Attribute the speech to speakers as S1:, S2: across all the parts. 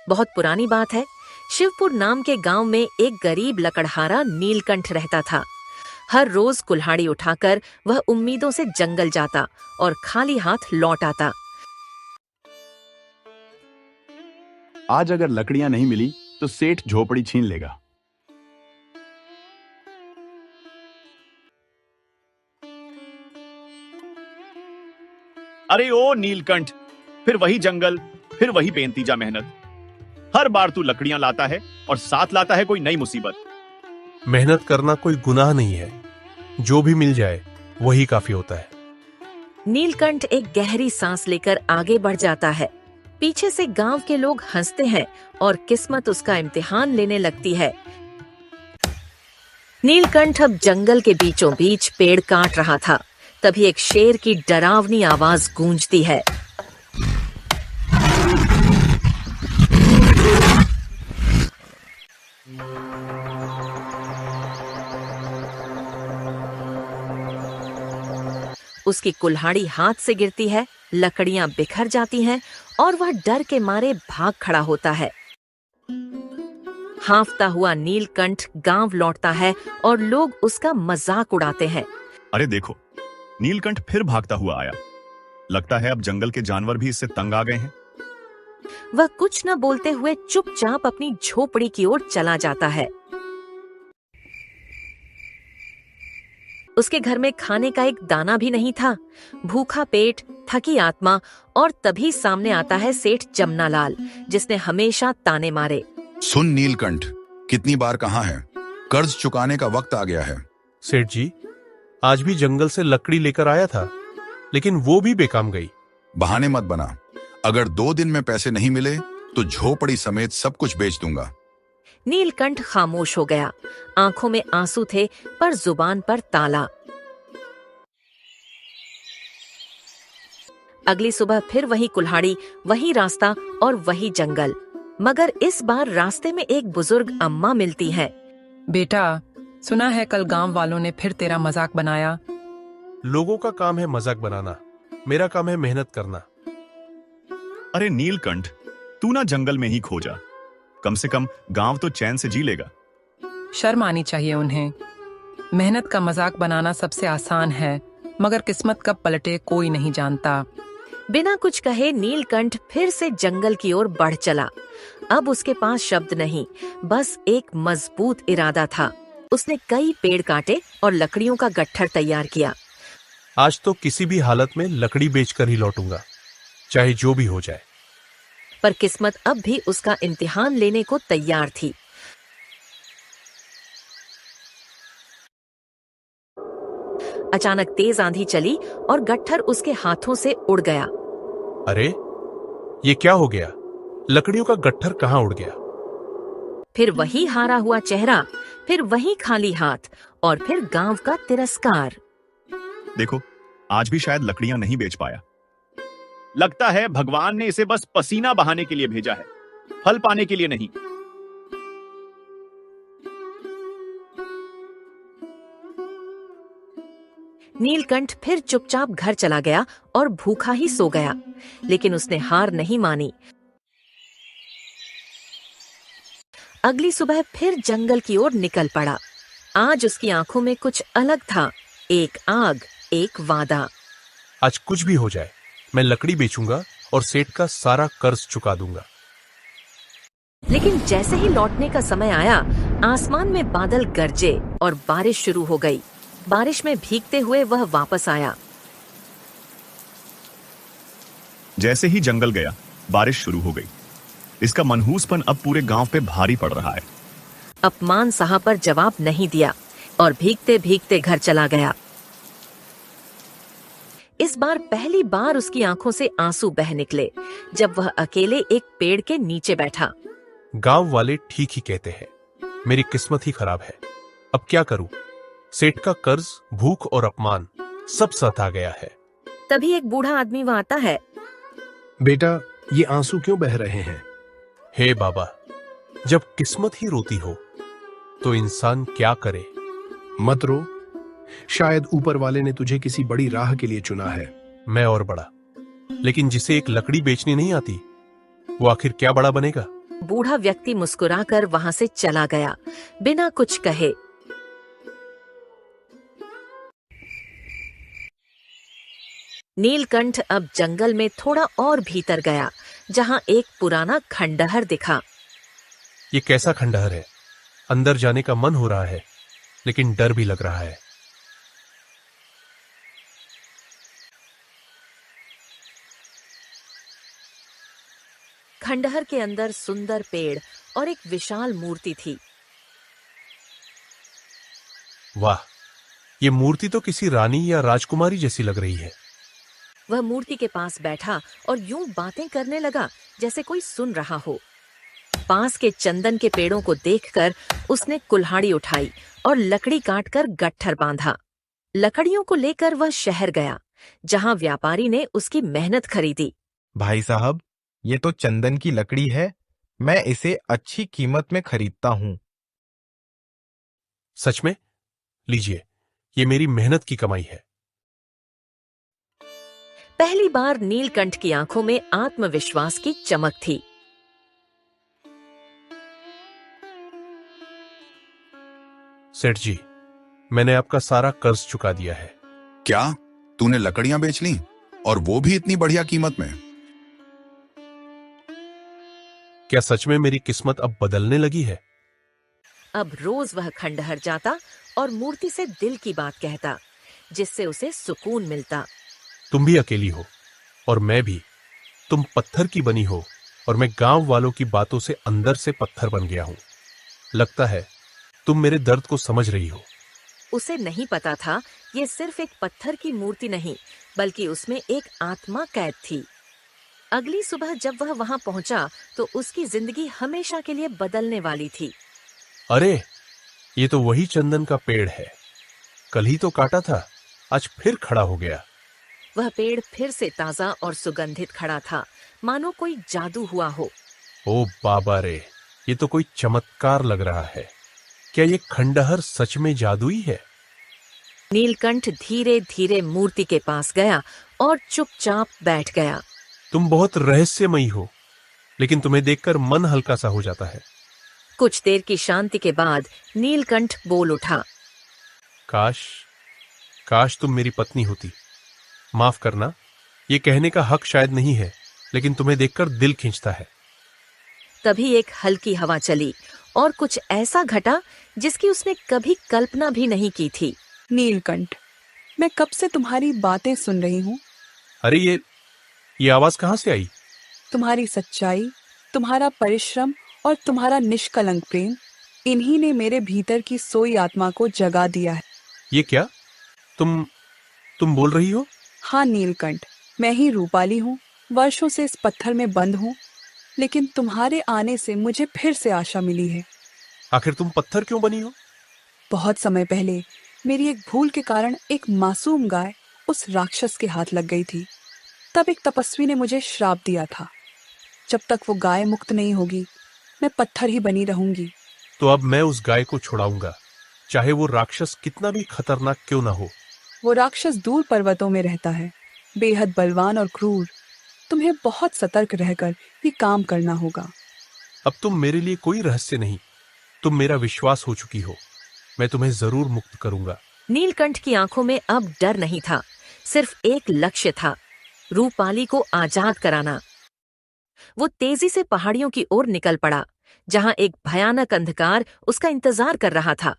S1: बहुत पुरानी बात है। शिवपुर नाम के गांव में एक गरीब लकड़हारा नीलकंठ रहता था। हर रोज कुल्हाड़ी उठाकर वह उम्मीदों से जंगल जाता और खाली हाथ लौट आता।
S2: आज अगर लकड़ियां नहीं मिली तो सेठ झोपड़ी छीन लेगा।
S3: अरे ओ नीलकंठ, फिर वही जंगल, फिर वही बेनतीजा मेहनत। हर बार तू लकड़ियां लाता है और साथ लाता है कोई नई मुसीबत।
S4: मेहनत करना कोई गुनाह नहीं है, जो भी मिल जाए वही काफी होता है।
S1: नीलकंठ एक गहरी सांस लेकर आगे बढ़ जाता है। पीछे से गांव के लोग हंसते हैं और किस्मत उसका इम्तिहान लेने लगती है। नीलकंठ अब जंगल के बीचों बीच पेड़ काट रहा था। तभी एक शेर की डरावनी आवाज गूंजती है। उसकी कुल्हाड़ी हाथ से गिरती है, लकड़ियां बिखर जाती हैं और वह डर के मारे भाग खड़ा होता है। हांफता हुआ नीलकंठ गांव लौटता है और लोग उसका मजाक उड़ाते हैं।
S3: अरे देखो, नीलकंठ फिर भागता हुआ आया। लगता है अब जंगल के जानवर भी इससे तंग आ गए हैं।
S1: वह कुछ न बोलते हुए चुपचाप अपनी झोपड़ी की ओर चला जाता है। उसके घर में खाने का एक दाना भी नहीं था। भूखा पेट, थकी आत्मा, और तभी सामने आता है सेठ जमनालाल, जिसने हमेशा ताने मारे।
S5: सुन नीलकंठ, कितनी बार कहा है, कर्ज चुकाने का वक्त आ गया है।
S4: सेठ जी, आज भी जंगल से लकड़ी लेकर आया था, लेकिन वो भी बेकाम गई।
S5: बहाने मत बना। अगर 2 दिन में पैसे नहीं मिले तो झोपड़ी समेत सब कुछ बेच दूंगा।
S1: नीलकंठ खामोश हो गया। आंखों में आंसू थे पर जुबान पर ताला। अगली सुबह फिर वही कुल्हाड़ी, वही रास्ता और वही जंगल। मगर इस बार रास्ते में एक बुजुर्ग अम्मा मिलती है।
S6: बेटा, सुना है कल गांव वालों ने फिर तेरा मजाक बनाया।
S4: लोगों का काम है मजाक बनाना, मेरा काम है मेहनत करना।
S3: अरे नीलकंठ, तू ना जंगल में ही खो जा। कम से कम गांव तो चैन से जी लेगा।
S6: शर्म आनी चाहिए उन्हें। मेहनत का मजाक बनाना सबसे आसान है, मगर किस्मत कब पलटे कोई नहीं जानता।
S1: बिना कुछ कहे नीलकंठ फिर से जंगल की ओर बढ़ चला। अब उसके पास शब्द नहीं, बस एक मजबूत इरादा था। उसने कई पेड़ काटे और लकड़ियों का गट्ठर तैयार किया।
S4: आज तो किसी भी हालत में लकड़ी बेचकर ही लौटूंगा, चाहे जो भी हो जाए।
S1: पर किस्मत अब भी उसका इम्तिहान लेने को तैयार थी। अचानक तेज आंधी चली और गट्ठर उसके हाथों से उड़ गया।
S4: अरे, ये क्या हो गया? लकड़ियों का गट्ठर कहाँ उड़ गया?
S1: फिर वही हारा हुआ चेहरा, फिर वही खाली हाथ, और फिर गांव का तिरस्कार।
S3: देखो, आज भी शायद लकड़ियां नहीं बेच पाया। लगता है भगवान ने इसे बस पसीना बहाने के लिए भेजा है, फल पाने के लिए नहीं।
S1: नीलकंठ फिर चुपचाप घर चला गया और भूखा ही सो गया। लेकिन उसने हार नहीं मानी। अगली सुबह फिर जंगल की ओर निकल पड़ा। आज उसकी आंखों में कुछ अलग था। एक आग, एक वादा।
S4: आज कुछ भी हो जाए, मैं लकड़ी बेचूंगा और सेठ का सारा कर्ज चुका दूंगा।
S1: लेकिन जैसे ही लौटने का समय आया, आसमान में बादल गरजे और बारिश शुरू हो गई। बारिश में भीगते हुए वह वापस आया।
S3: जैसे ही जंगल गया, बारिश शुरू हो गई। इसका मनहूसपन अब पूरे गांव पे भारी पड़ रहा है।
S1: अपमान सहा पर जवाब नहीं दिया और भीगते भीगते घर चला गया। इस बार पहली बार उसकी आंखों से आंसू बह निकले जब वह अकेले एक पेड़ के नीचे बैठा।
S4: गांव वाले ठीक ही कहते हैं, मेरी किस्मत ही खराब है। अब क्या करूं? सेठ का कर्ज, भूख और अपमान सब साथ आ गया है।
S1: तभी एक बूढ़ा आदमी वहां आता है।
S7: बेटा, ये आंसू क्यों बह रहे हैं?
S4: हे बाबा, जब किस्मत ही रोती हो तो इंसान क्या करे?
S7: मत रो, शायद ऊपर वाले ने तुझे किसी बड़ी राह के लिए चुना है।
S4: मैं और बड़ा, लेकिन जिसे एक लकड़ी बेचनी नहीं आती, वो आखिर क्या बड़ा बनेगा?
S1: बूढ़ा व्यक्ति मुस्कुराकर वहां से चला गया, बिना कुछ कहे। नीलकंठ अब जंगल में थोड़ा और भीतर गया, जहां एक पुराना खंडहर दिखा।
S4: ये कैसा खंडहर है? अंदर जाने का मन हो रहा है, लेकिन डर भी लग रहा है।
S1: खंडहर के अंदर सुंदर पेड़ और एक विशाल मूर्ति थी।
S4: वाह, ये मूर्ति तो किसी रानी या राजकुमारी जैसी लग रही है।
S1: वह मूर्ति के पास बैठा और यूं बातें करने लगा जैसे कोई सुन रहा हो। पास के चंदन के पेड़ों को देखकर उसने कुल्हाड़ी उठाई और लकड़ी काटकर गट्ठर बांधा। लकड़ियों को लेकर वह शहर गया, जहां व्यापारी ने उसकी मेहनत खरीदी।
S8: भाई साहब, ये तो चंदन की लकड़ी है, मैं इसे अच्छी कीमत में खरीदता हूँ।
S4: सच में? लीजिए, ये मेरी मेहनत की कमाई है।
S1: पहली बार नीलकंठ की आंखों में आत्मविश्वास की चमक थी।
S4: सेठ जी, मैंने आपका सारा कर्ज चुका दिया है।
S5: क्या तूने लकड़ियां बेच ली, और वो भी इतनी बढ़िया कीमत में?
S4: क्या सच में मेरी किस्मत अब बदलने लगी है?
S1: अब रोज वह खंडहर जाता और मूर्ति से दिल की बात कहता, जिससे उसे सुकून मिलता।
S4: तुम भी अकेली हो और मैं भी। तुम पत्थर की बनी हो और मैं गांव वालों की बातों से अंदर से पत्थर बन गया हूं। लगता है तुम मेरे दर्द को समझ रही हो।
S1: उसे नहीं पता था ये सिर्फ एक पत्थर की मूर्ति नहीं, बल्कि उसमें एक आत्मा कैद थी। अगली सुबह जब वह वहां पहुंचा तो उसकी जिंदगी हमेशा के लिए बदलने वाली थी।
S4: अरे, ये तो वही चंदन का पेड़ है। कल ही तो काटा था, आज फिर खड़ा हो गया।
S1: वह पेड़ फिर से ताजा और सुगंधित खड़ा था, मानो कोई जादू हुआ हो।
S4: ओ बाबा रे, ये तो कोई चमत्कार लग रहा है। क्या ये खंडहर सच में जादुई है?
S1: नीलकंठ धीरे धीरे मूर्ति के पास गया और चुपचाप बैठ गया।
S4: तुम बहुत रहस्यमयी हो, लेकिन तुम्हें देखकर मन हल्का सा हो जाता है।
S1: कुछ देर की शांति के बाद नीलकंठ बोल उठा।
S4: काश तुम मेरी पत्नी होती। माफ करना, ये कहने का हक शायद नहीं है, लेकिन तुम्हें देखकर दिल खींचता है।
S1: तभी एक हल्की हवा चली और कुछ ऐसा घटा जिसकी उसने कभी कल्पना भी नहीं की थी।
S9: नीलकंठ, मैं कब से तुम्हारी बातें सुन रही हूँ।
S4: अरे, ये आवाज कहाँ से आई?
S9: तुम्हारी सच्चाई, तुम्हारा परिश्रम और तुम्हारा निष्कलंक प्रेम, इन्हीं ने मेरे भीतर की सोई आत्मा को जगा दिया है।
S4: ये क्या? तुम बोल रही हो?
S9: हाँ नीलकंठ, मैं ही रूपाली हूँ। वर्षों से इस पत्थर में बंद हूँ, लेकिन तुम्हारे आने से मुझे फिर से आशा मिली है।
S4: आखिर तुम पत्थर क्यों बनी हो?
S9: बहुत समय पहले मेरी एक भूल के कारण एक मासूम गाय उस राक्षस के हाथ लग गई थी। तब एक तपस्वी ने मुझे श्राप दिया था, जब तक वो गाय मुक्त नहीं होगी मैं पत्थर ही बनी रहूंगी।
S4: तो अब मैं उस गाय को छुड़ाऊंगा, चाहे वो राक्षस कितना भी खतरनाक क्यों ना हो।
S9: वो राक्षस दूर पर्वतों में रहता है, बेहद बलवान और क्रूर। तुम्हें बहुत सतर्क रहकर ये काम करना होगा।
S4: अब तुम मेरे लिए कोई रहस्य नहीं, तुम मेरा विश्वास हो चुकी हो। मैं तुम्हें जरूर मुक्त करूंगा।
S1: नीलकंठ की आंखों में अब डर नहीं था, सिर्फ एक लक्ष्य था, रूपाली को आजाद कराना। वो तेजी से पहाड़ियों की ओर निकल पड़ा, जहां एक भयानक अंधकार उसका इंतजार कर रहा था।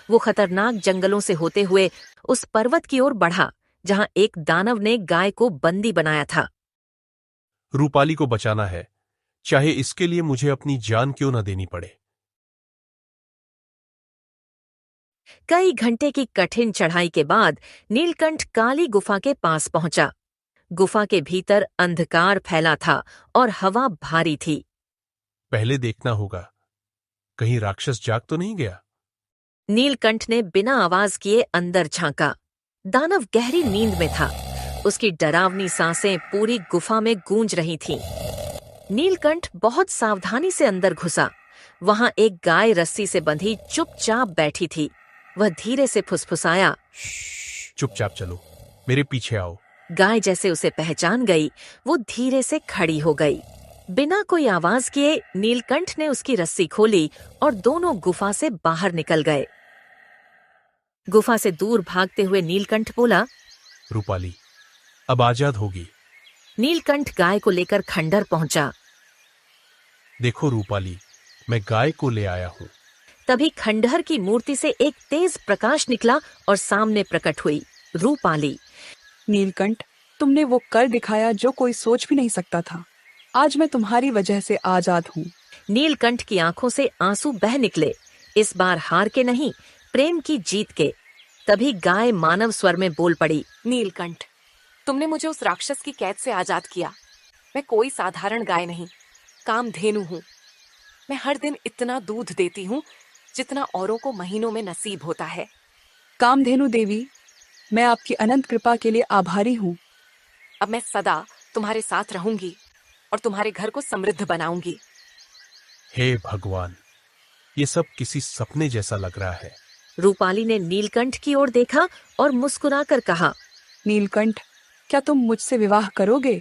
S1: वो खतरनाक जंगलों से होते हुए उस पर्वत की ओर बढ़ा, जहां एक दानव ने गाय को बंदी बनाया था।
S4: रूपाली को बचाना है, चाहे इसके लिए मुझे अपनी जान क्यों न देनी पड़े।
S1: कई घंटे की कठिन चढ़ाई के बाद नीलकंठ काली गुफा के पास पहुंचा। गुफा के भीतर अंधकार फैला था और हवा भारी थी।
S4: पहले देखना होगा, कहीं राक्षस जाग तो नहीं गया।
S1: नीलकंठ ने बिना आवाज किए अंदर झांका। दानव गहरी नींद में था, उसकी डरावनी सांसें पूरी गुफा में गूंज रही थीं। नीलकंठ बहुत सावधानी से अंदर घुसा। वहां एक गाय रस्सी से बंधी चुपचाप बैठी थी। वह धीरे से फुसफुसाया,
S4: चुपचाप चलो, मेरे पीछे आओ।
S1: गाय जैसे उसे पहचान गई, वो धीरे से खड़ी हो गई। बिना कोई आवाज किए नीलकंठ ने उसकी रस्सी खोली और दोनों गुफा से बाहर निकल गए। गुफा से दूर भागते हुए नीलकंठ बोला,
S4: रूपाली अब आजाद होगी।
S1: नीलकंठ गाय को लेकर खंडर पहुंचा।
S4: देखो रूपाली, मैं गाय को ले आया हूं।
S1: तभी खंडहर की मूर्ति से एक तेज प्रकाश निकला और सामने प्रकट हुई रूपाली।
S9: नीलकंठ, तुमने वो कर दिखाया जो कोई सोच भी नहीं सकता था। आज मैं तुम्हारी वजह से आजाद हूँ।
S1: नीलकंठ की आंखों से आंसू बह निकले, इस बार हार के नहीं, प्रेम की जीत के। तभी गाय मानव स्वर में बोल पड़ी,
S10: नीलकंठ, तुमने मुझे उस राक्षस की कैद से आजाद किया। मैं कोई साधारण गाय नहीं, कामधेनु हूँ। मैं हर दिन इतना दूध देती हूँ जितना औरों को महीनों में नसीब होता है।
S9: कामधेनु देवी, मैं आपकी अनंत कृपा के लिए आभारी हूँ।
S10: अब मैं सदा तुम्हारे साथ रहूंगी और तुम्हारे घर को समृद्ध बनाऊंगी।
S4: हे भगवान, ये सब किसी सपने जैसा लग रहा है।
S1: रूपाली ने नीलकंठ की ओर देखा और मुस्कुराकर कहा,
S9: नीलकंठ, क्या तुम मुझसे विवाह करोगे?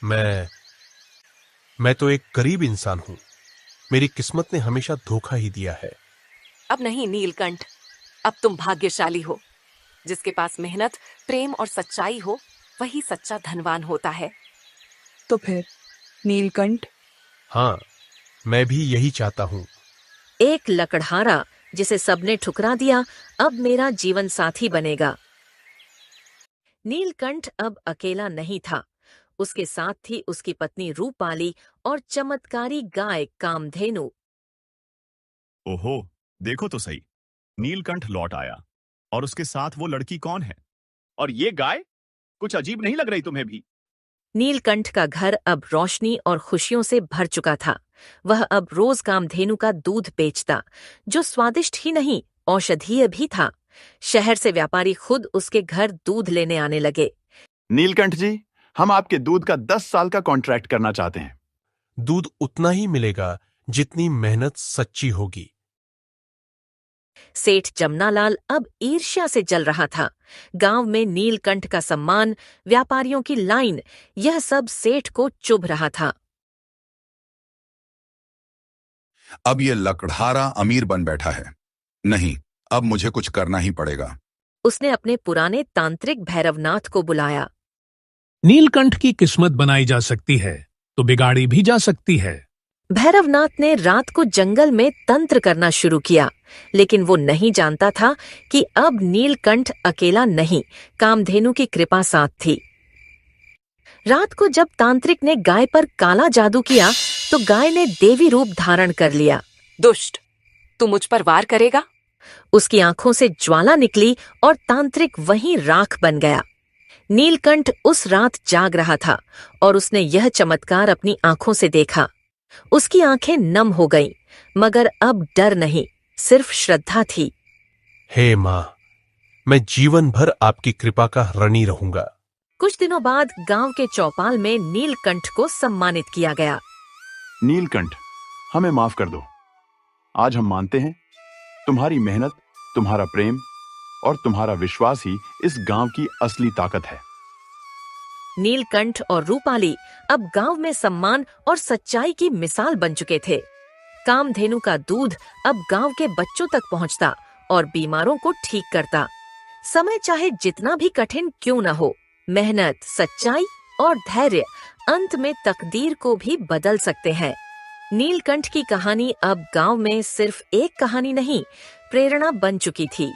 S4: मैं तो एक गरीब इंसान हूं। मेरी किस्मत ने हमेशा धोखा ही दिया है।
S10: अब नहीं नीलकंठ, अब तुम भाग्यशाली हो। जिसके पास मेहनत, प्रेम और सच्चाई हो, वही सच्चा धनवान होता है।
S9: तो फिर नीलकंठ?
S4: हाँ, मैं भी यही चाहता हूँ।
S1: एक लकड़हारा जिसे सबने ठुकरा दिया, अब मेरा जीवन साथी बनेगा। नीलकंठ अब अकेला नहीं था, उसके साथ थी उसकी पत्नी रूपाली और चमत्कारी गाय कामधेनु।
S3: ओहो, देखो तो सही, नीलकंठ लौट आया और उसके साथ वो लड़की कौन है? और ये गाय कुछ अजीब नहीं लग रही तुम्हें भी?
S1: नीलकंठ का घर अब रोशनी और खुशियों से भर चुका था। वह अब रोज कामधेनु का दूध बेचता, जो स्वादिष्ट ही नहीं, औषधीय भी था। शहर से व्यापारी खुद उसके घर दूध लेने आने लगे।
S2: नीलकंठ जी, हम आपके दूध का 10 साल का कॉन्ट्रैक्ट करना चाहते हैं।
S4: दूध उतना ही मिलेगा जितनी मेहनत सच्ची होगी।
S1: सेठ जमनालाल अब ईर्ष्या से जल रहा था। गांव में नीलकंठ का सम्मान, व्यापारियों की लाइन, यह सब सेठ को चुभ रहा था।
S5: अब ये लकड़हारा अमीर बन बैठा है। नहीं, अब मुझे कुछ करना ही पड़ेगा।
S1: उसने अपने पुराने तांत्रिक भैरवनाथ को बुलाया।
S7: नीलकंठ की किस्मत बनाई जा सकती है तो बिगाड़ी भी जा सकती है।
S1: भैरवनाथ ने रात को जंगल में तंत्र करना शुरू किया, लेकिन वो नहीं जानता था कि अब नीलकंठ अकेला नहीं, कामधेनु की कृपा साथ थी। रात को जब तांत्रिक ने गाय पर काला जादू किया तो गाय ने देवी रूप धारण कर लिया।
S10: दुष्ट, तू मुझ पर वार करेगा?
S1: उसकी आंखों से ज्वाला निकली और तांत्रिक वहीं राख बन गया। नीलकंठ उस रात जाग रहा था और उसने यह चमत्कार अपनी आंखों से देखा। उसकी आंखें नम हो गईं, मगर अब डर नहीं, सिर्फ श्रद्धा थी।
S4: हे मां, मैं जीवन भर आपकी कृपा का ऋणी रहूंगा।
S1: कुछ दिनों बाद गांव के चौपाल में नीलकंठ को सम्मानित किया गया।
S2: नीलकंठ, हमें माफ कर दो। आज हम मानते हैं तुम्हारी मेहनत, तुम्हारा प्रेम और तुम्हारा विश्वास ही इस गांव की असली ताकत है।
S1: नीलकंठ और रूपाली अब गांव में सम्मान और सच्चाई की मिसाल बन चुके थे। कामधेनु का दूध अब गांव के बच्चों तक पहुंचता और बीमारों को ठीक करता। समय चाहे जितना भी कठिन क्यों न हो, मेहनत, सच्चाई और धैर्य अंत में तकदीर को भी बदल सकते हैं। नीलकंठ की कहानी अब गांव में सिर्फ एक कहानी नहीं, प्रेरणा बन चुकी थी।